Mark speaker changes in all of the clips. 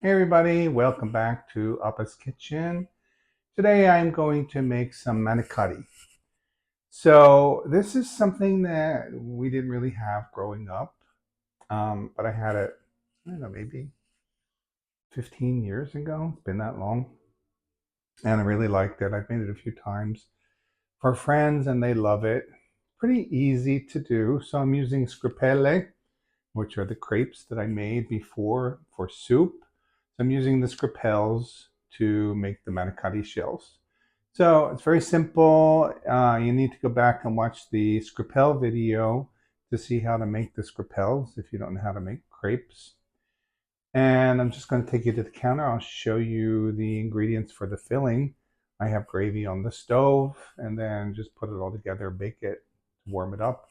Speaker 1: Hey everybody, welcome back to Appa's Kitchen. Today I'm going to make some manicotti. So this is something that we didn't really have growing up, but I had it, I don't know, maybe 15 years ago. It's been that long. And I really liked it. I've made it a few times for friends and they love it. Pretty easy to do. So I'm using scrippelle, which are the crepes that I made before for soup. So I'm using the scrippelles to make the manicotti shells. So it's very simple. You need to go back and watch the Scrippelle video to see how to make the scrippelles if you don't know how to make crepes. And I'm just going to take you to the counter. I'll show you the ingredients for the filling. I have gravy on the stove, and then just put it all together, bake it, warm it up,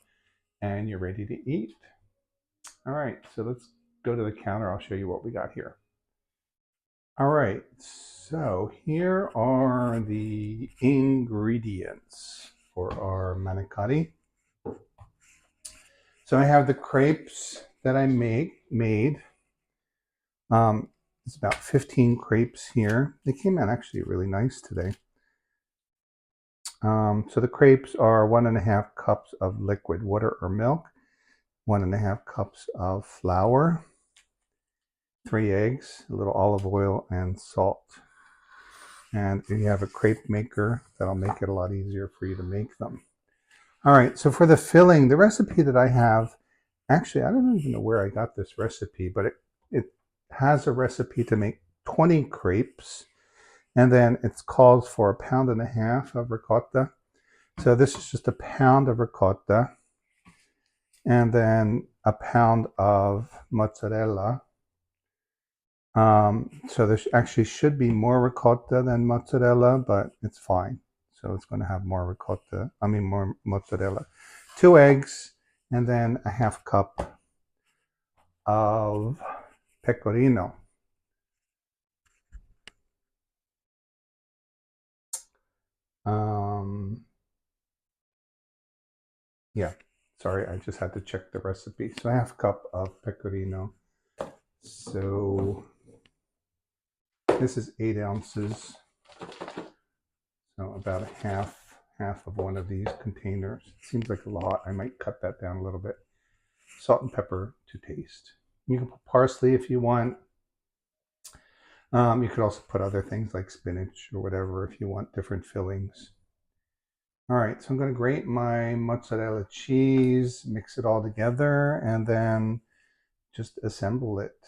Speaker 1: and you're ready to eat. All right, so let's go to the counter. I'll show you what we got here. All right, so here are the ingredients for our manicotti. So I have the crepes that I made. It's about 15 crepes here. They came out actually really nice today. So the crepes are 1.5 cups of liquid water or milk, 1.5 cups of flour, 3 eggs, a little olive oil, and salt. And if you have a crepe maker, that'll make it a lot easier for you to make them. All right, so for the filling, the recipe that I have, actually, I don't even know where I got this recipe, but it has a recipe to make 20 crepes, and then it's called for 1.5 pounds of ricotta. So this is just 1 pound of ricotta, and then 1 pound of mozzarella. So there actually should be more ricotta than mozzarella, but it's fine. So it's going to have more ricotta, more mozzarella. 2 eggs, and then 1/2 cup of pecorino. Yeah, sorry, I just had to check the recipe. So 1/2 cup of pecorino. So this is 8 ounces. So about a half of one of these containers. Seems like a lot. I might cut that down a little bit. Salt and pepper to taste. You can put parsley if you want. You could also put other things like spinach or whatever if you want different fillings. All right, so I'm going to grate my mozzarella cheese, mix it all together, and then just assemble it.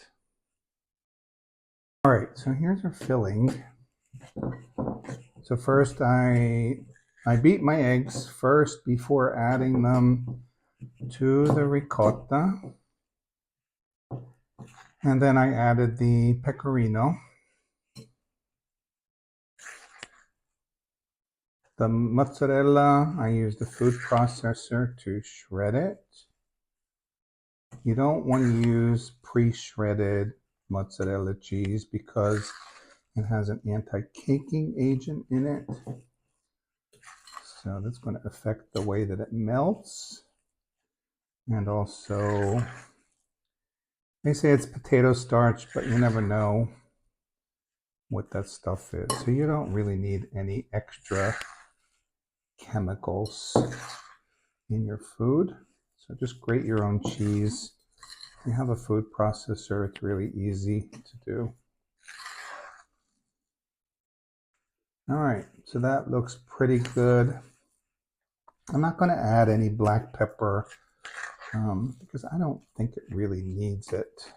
Speaker 1: All right, so here's our filling. So first I beat my eggs first before adding them to the ricotta. And then I added the pecorino. The mozzarella, I used the food processor to shred it. You don't want to use pre-shredded mozzarella cheese because it has an anti-caking agent in it. So that's going to affect the way that it melts. And also, they say it's potato starch, but you never know what that stuff is. So you don't really need any extra chemicals in your food. So just grate your own cheese. If you have a food processor, it's really easy to do. All right, so that looks pretty good. I'm not going to add any black pepper because I don't think it really needs it.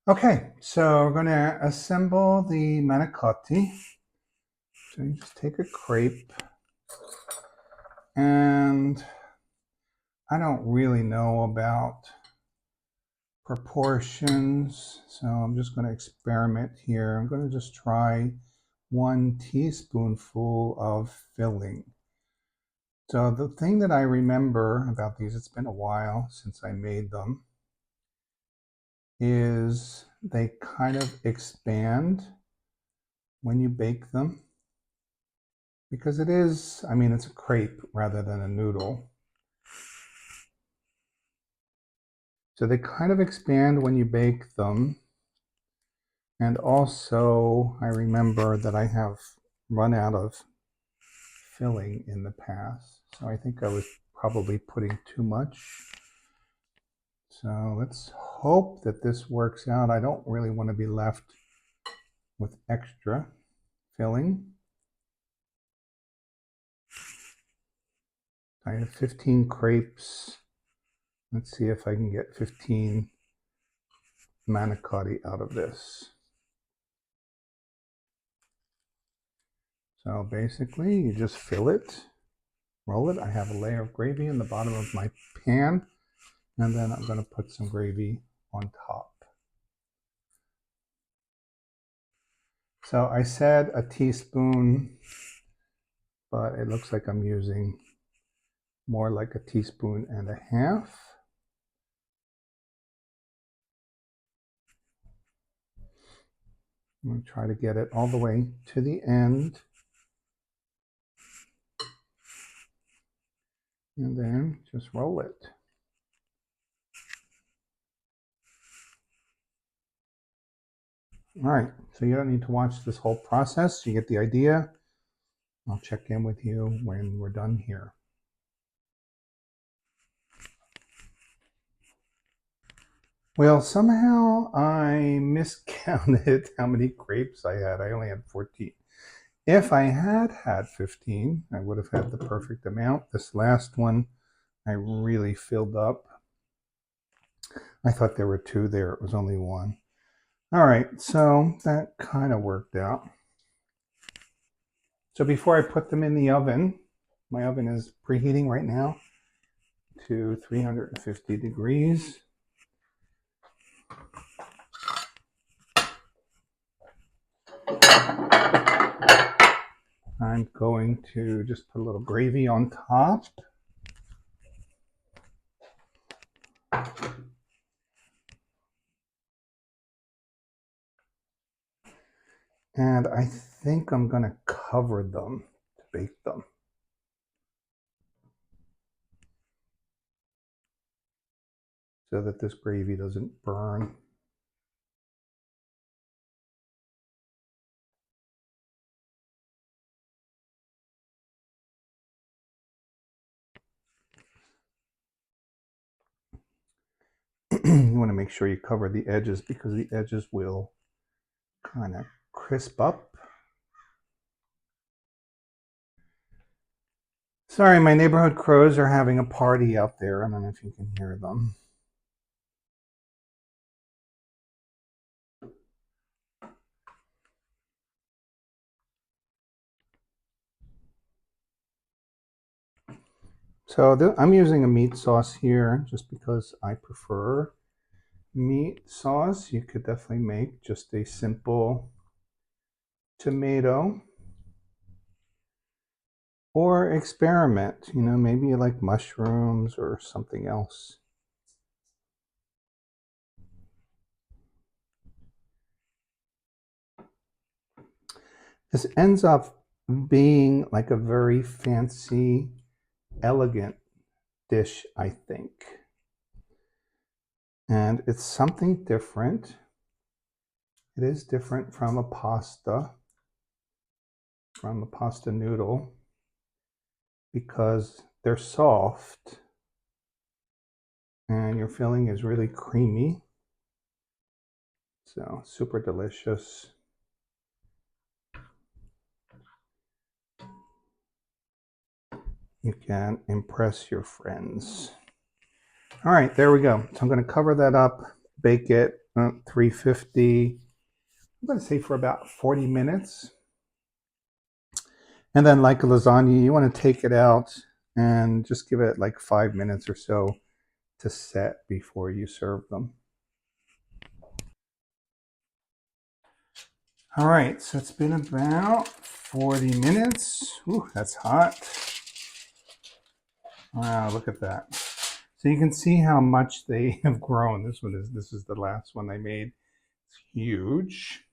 Speaker 1: Okay, so we're going to assemble the manicotti. So you just take a crepe, and I don't really know about proportions, so I'm just going to experiment here. I'm going to just try 1 teaspoonful of filling. So the thing that I remember about these, it's been a while since I made them, is they kind of expand when you bake them. Because it is, it's a crepe rather than a noodle. So they kind of expand when you bake them. And also, I remember that I have run out of filling in the past. So I think I was probably putting too much. So let's hope that this works out. I don't really want to be left with extra filling. I have 15 crepes. Let's see if I can get 15 manicotti out of this. So basically, you just fill it, roll it. I have a layer of gravy in the bottom of my pan, and then I'm going to put some gravy on top. So I said a teaspoon, but it looks like I'm using more like a teaspoon and a half. I'm going to try to get it all the way to the end. And then just roll it. All right, so you don't need to watch this whole process. You get the idea. I'll check in with you when we're done here. Well, somehow I miscounted how many crepes I had. I only had 14. If I had had 15, I would have had the perfect amount. This last one, I really filled up. I thought there were 2 there. It was only 1. All right, so that kind of worked out. So before I put them in the oven, my oven is preheating right now to 350 degrees. I'm going to just put a little gravy on top. And I think I'm going to cover them to bake them. So that this gravy doesn't burn. You want to make sure you cover the edges because the edges will kind of crisp up. Sorry, my neighborhood crows are having a party out there. I don't know if you can hear them. So I'm using a meat sauce here just because I prefer meat sauce. You could definitely make just a simple tomato or experiment. You know, maybe you like mushrooms or something else. This ends up being like a very fancy, elegant dish, I think. And it's something different. It is different from a pasta noodle, because they're soft and your filling is really creamy. So super delicious. You can impress your friends. All right, there we go. So I'm going to cover that up, bake it 350. I'm going to say for about 40 minutes. And then like a lasagna, you want to take it out and just give it like 5 minutes or so to set before you serve them. All right, so it's been about 40 minutes. Ooh, that's hot. Wow, look at that. So you can see how much they have grown. This is the last one I made. It's huge.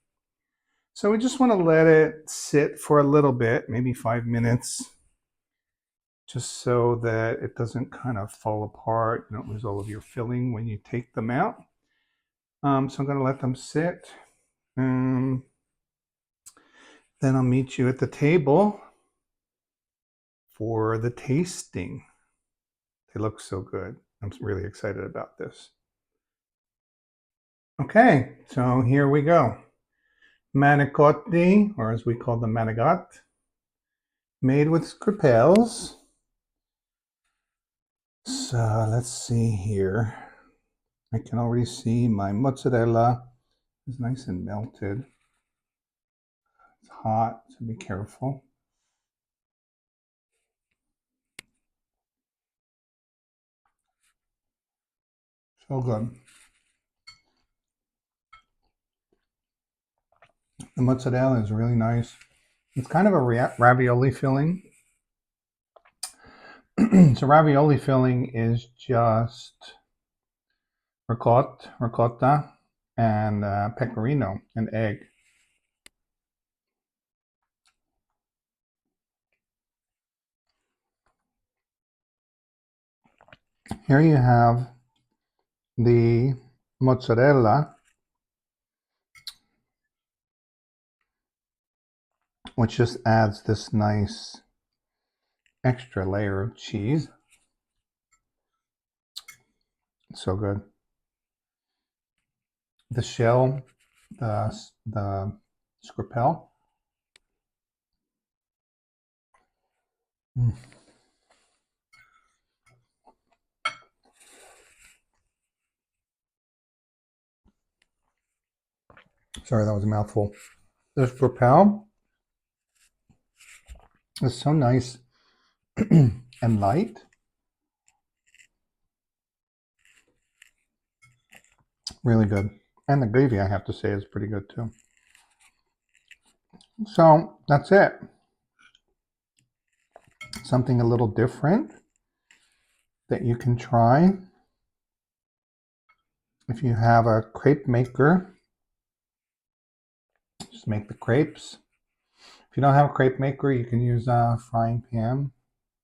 Speaker 1: So we just want to let it sit for a little bit, maybe 5 minutes. just so that it doesn't kind of fall apart. You don't lose all of your filling when you take them out. So I'm going to let them sit. Then I'll meet you at the table for the tasting. They look so good. I'm really excited about this. Okay, so here we go. Manicotti, or as we call them, manigot, made with scrippelles. So let's see here. I can already see my mozzarella is nice and melted. It's hot, so be careful. So good. The mozzarella is really nice. It's kind of a ravioli filling. So ravioli filling is just ricotta, and pecorino, and egg. Here you have the mozzarella, which just adds this nice extra layer of cheese. So good. The shell, the scrippelle. Sorry, that was a mouthful. The scrippelle is so nice and light. Really good. And the gravy, I have to say, is pretty good too. So that's it. Something a little different that you can try. If you have a crepe maker, just make the crepes. If you don't have a crepe maker, you can use a frying pan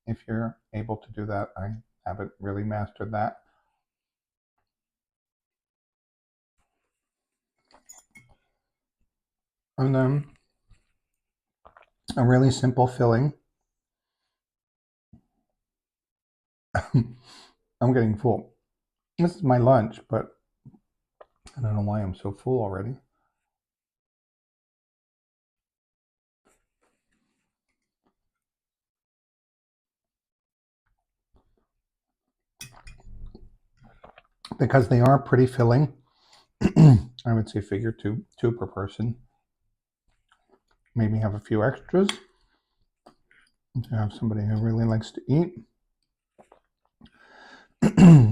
Speaker 1: if you're able to do that. I haven't really mastered that. And then a really simple filling. I'm getting full. This is my lunch, but I don't know why I'm so full already. Because they are pretty filling, I would say figure two per person. Maybe have a few extras if you have somebody who really likes to eat.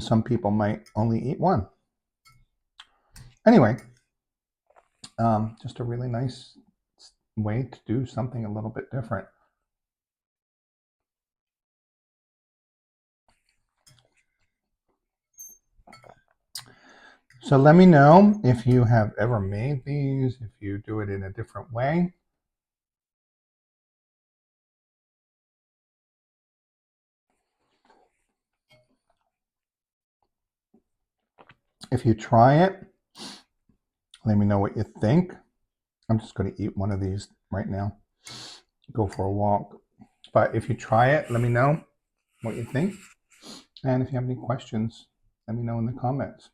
Speaker 1: Some people might only eat one. Anyway, just a really nice way to do something a little bit different. So let me know if you have ever made these, if you do it in a different way. If you try it, let me know what you think. I'm just going to eat one of these right now, go for a walk. But if you try it, let me know what you think. And if you have any questions, let me know in the comments.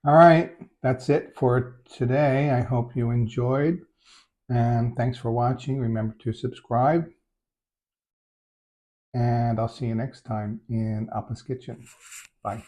Speaker 1: All right, that's it for today. I hope you enjoyed. And thanks for watching. Remember to subscribe. And I'll see you next time in Appa's Kitchen. Bye.